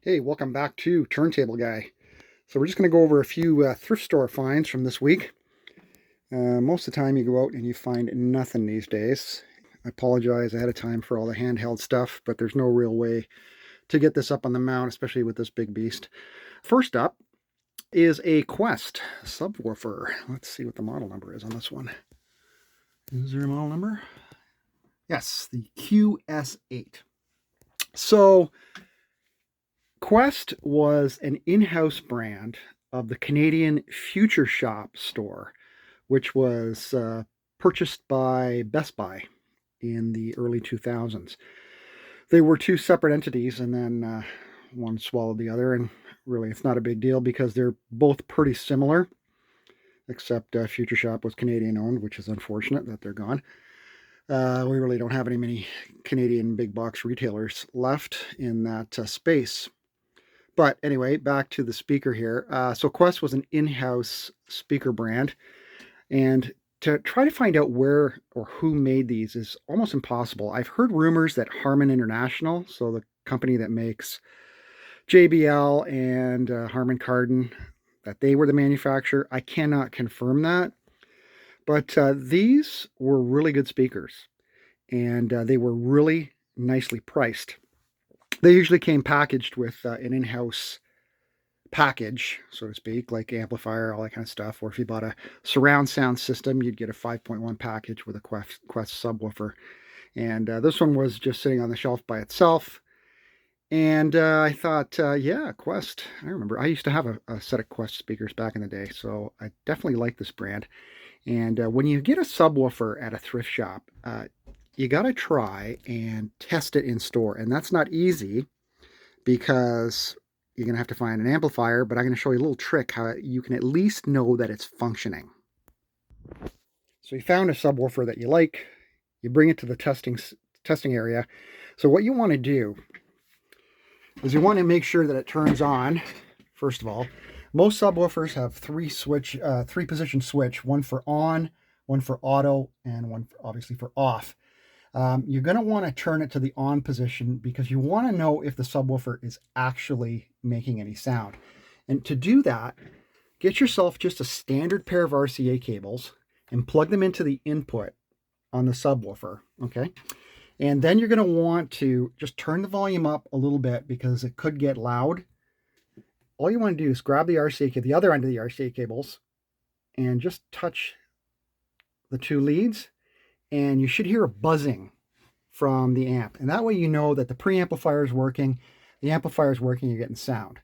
Hey, welcome back to Turntable Guy. So we're just going to go over a few thrift store finds from this week. Most of the time you go out and you find nothing these days. I apologize ahead of time for all the handheld stuff, but there's no real way to get this up on the mount, especially with this big beast. First up is a Quest subwoofer. Let's see what the model number is on this one. Is there a model number? Yes, the QS8. So Quest was an in-house brand of the Canadian Future Shop store, which was purchased by Best Buy in the early 2000s. They were two separate entities, and then one swallowed the other, and really it's not a big deal because they're both pretty similar, except Future Shop was Canadian owned, which is unfortunate that they're gone. We really don't have many Canadian big box retailers left in that space. But anyway, back to the speaker here. So Quest was an in-house speaker brand, and to try to find out where or who made these is almost impossible. I've heard rumors that Harman International, so the company that makes JBL and Harman Kardon, that they were the manufacturer. I cannot confirm that, but these were really good speakers, and they were really nicely priced. They usually came packaged with an in-house package, so to speak, like amplifier, all that kind of stuff. Or if you bought a surround sound system, you'd get a 5.1 package with a Quest subwoofer. And this one was just sitting on the shelf by itself. And I thought, yeah, Quest. I remember I used to have a set of Quest speakers back in the day, so I definitely like this brand. And when you get a subwoofer at a thrift shop, you got to try and test it in store. And that's not easy because you're going to have to find an amplifier, but I'm going to show you a little trick how you can at least know that it's functioning. So you found a subwoofer that you like, you bring it to the testing area. So what you want to do is you want to make sure that it turns on, first of all. Most subwoofers have three position switch, one for on, one for auto, and one obviously for off. You're going to want to turn it to the on position because you want to know if the subwoofer is actually making any sound. And to do that, get yourself just a standard pair of RCA cables and plug them into the input on the subwoofer, okay? And then you're going to want to just turn the volume up a little bit because it could get loud. All you want to do is grab the RCA cable, the other end of the RCA cables, and just touch the two leads, and you should hear a buzzing from the amp. And that way you know that the preamplifier is working, the amplifier is working, you're getting sound.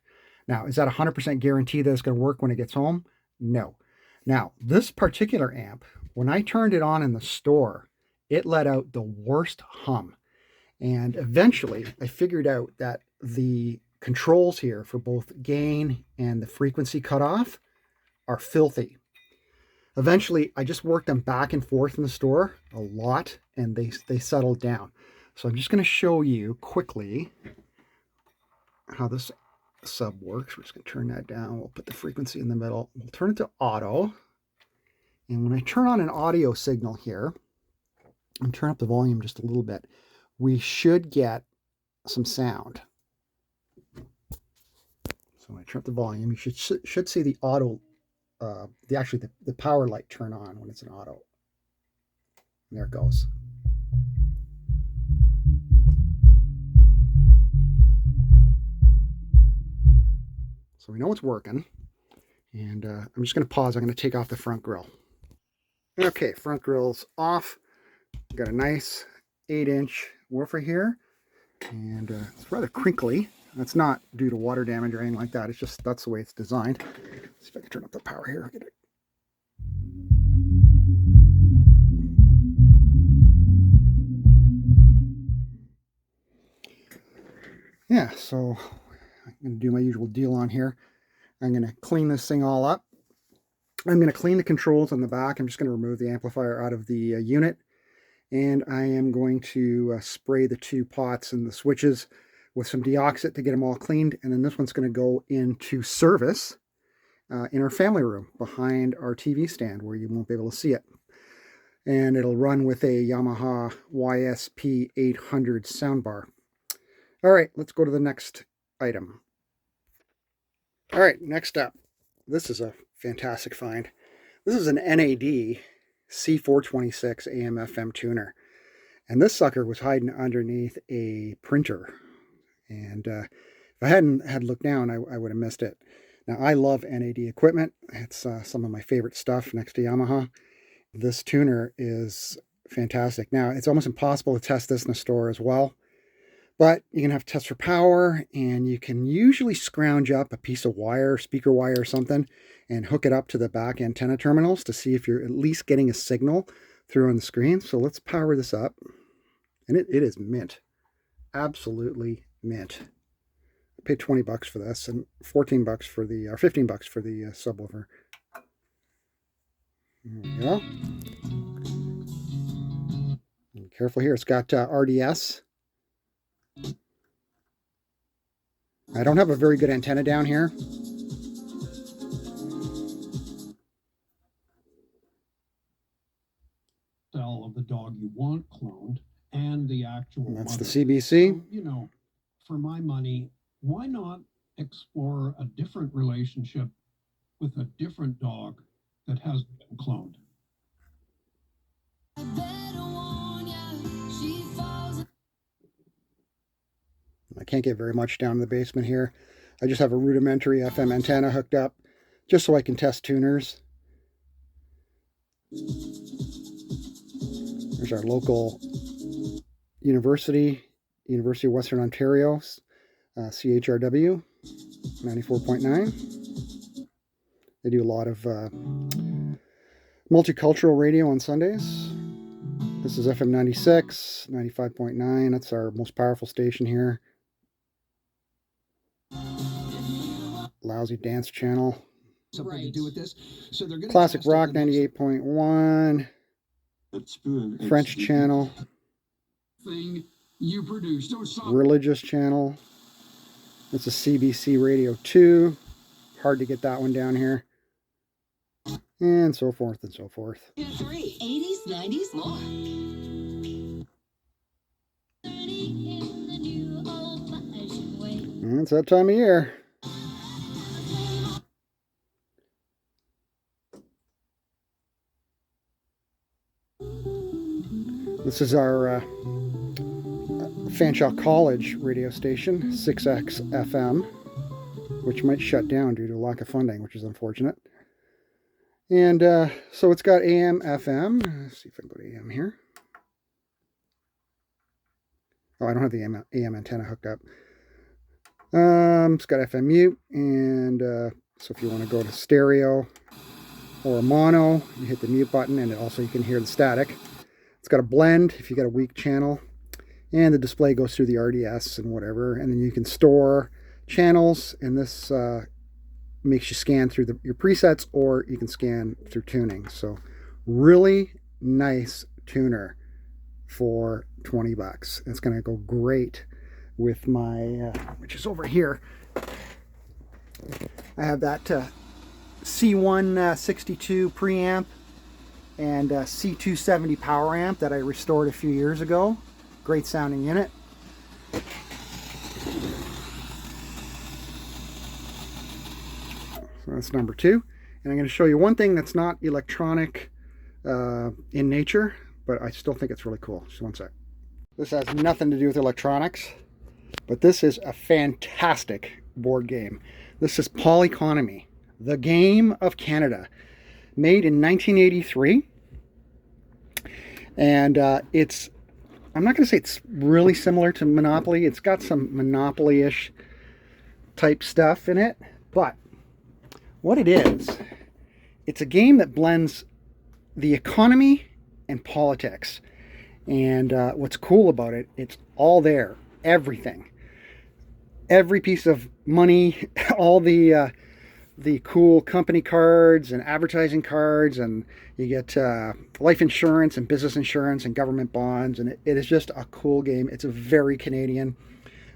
Now, is that 100% guarantee that it's going to work when it gets home? No. Now, this particular amp, when I turned it on in the store, it let out the worst hum. And eventually, I figured out that the controls here for both gain and the frequency cutoff are filthy. Eventually, I just worked them back and forth in the store a lot, and they settled down. So I'm just going to show you quickly how this sub works. We're just going to turn that down. We'll put the frequency in the middle. We'll turn it to auto. And when I turn on an audio signal here, and turn up the volume just a little bit, we should get some sound. So when I turn up the volume, you should see the auto, the power light turn on when it's an auto. And there it goes. So we know it's working. And I'm just going to pause. I'm going to take off the front grill. Okay, front grill's off. Got a nice 8-inch woofer here. And it's rather crinkly. That's not due to water damage or anything like that. It's just that's the way it's designed. Let's see if I can turn up the power here. Get it. Yeah, so I'm going to do my usual deal on here. I'm going to clean this thing all up. I'm going to clean the controls on the back. I'm just going to remove the amplifier out of the unit. And I am going to spray the two pots and the switches with some deoxit to get them all cleaned. And then this one's going to go into service in our family room behind our TV stand where you won't be able to see it. And it'll run with a Yamaha YSP 800 soundbar. All right, let's go to the next item. All right, next up. This is a fantastic find. This is an NAD C426 AM/FM tuner. And this sucker was hiding underneath a printer. And if I hadn't had looked down, I would have missed it. Now, I love NAD equipment. It's some of my favorite stuff next to Yamaha. This tuner is fantastic. Now, it's almost impossible to test this in the store as well. But you can have to test for power, and you can usually scrounge up a piece of wire, speaker wire or something, and hook it up to the back antenna terminals to see if you're at least getting a signal through on the screen. So let's power this up. And it is mint. Absolutely mint. I paid 20 bucks for this and 14 bucks for the, or 15 bucks for the subwoofer. There we go. Be careful here. It's got RDS. I don't have a very good antenna down here. Cell of the dog you want cloned and the actual. That's mother. the CBC. So, you know, for my money, why not explore a different relationship with a different dog that has been cloned? I can't get very much down in the basement here. I just have a rudimentary FM antenna hooked up just so I can test tuners. There's our local University of Western Ontario, CHRW 94.9. They do a lot of multicultural radio on Sundays. This is FM 96, 95.9. That's our most powerful station here. Lousy dance channel. Something to do with this. So they're going Classic rock 98.1. French channel. Thing you produced. Religious channel. It's a CBC Radio 2. Hard to get that one down here. And so forth and so forth. 80s, 90s, more. And it's that time of year. This is our Fanshawe College radio station, 6X FM, which might shut down due to lack of funding, which is unfortunate. And so it's got AM, FM. Let's see if I can go to AM here. Oh, I don't have the AM antenna hooked up. It's got FM mute, and so if you want to go to stereo or mono, you hit the mute button, and also you can hear the static. It's got a blend if you got a weak channel, and the display goes through the RDS and whatever, and then you can store channels, and this makes you scan through your presets, or you can scan through tuning. So really nice tuner for 20 bucks. It's going to go great with my, which is over here. I have that C162 preamp and C270 power amp that I restored a few years ago. Great sounding unit. So that's number 2. And I'm going to show you one thing that's not electronic in nature, but I still think it's really cool. Just one sec. This has nothing to do with electronics, but this is a fantastic board game. This is Polyconomy, the game of Canada, made in 1983. And it's, I'm not going to say it's really similar to Monopoly. It's got some Monopoly-ish type stuff in it, but what it is, it's a game that blends the economy and politics. And what's cool about it, it's all there, everything. Every piece of money, all the cool company cards and advertising cards, and you get life insurance and business insurance and government bonds, and it is just a cool game. It's a very Canadian.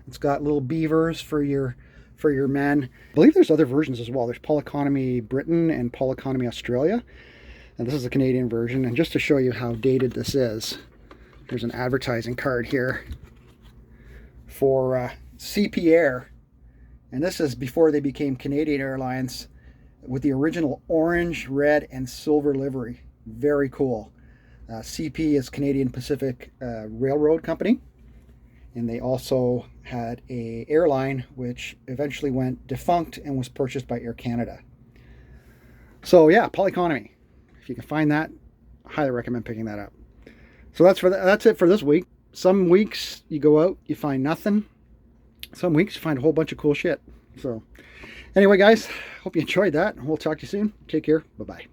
It's got little beavers for your men. I believe there's other versions as well. There's Polyconomy Britain and Polyconomy Australia, and this is the Canadian version. And just to show you how dated this is, there's an advertising card here for CP Air And this is before they became Canadian Airlines, with the original orange, red, and silver livery. Very cool. CP is Canadian Pacific Railroad Company, and they also had a airline which eventually went defunct and was purchased by Air Canada. So yeah, Polyconomy. If you can find that, I highly recommend picking that up. So that's it for this week. Some weeks you go out, you find nothing. Some weeks you find a whole bunch of cool shit. So anyway, guys, hope you enjoyed that. We'll talk to you soon. Take care. Bye-bye.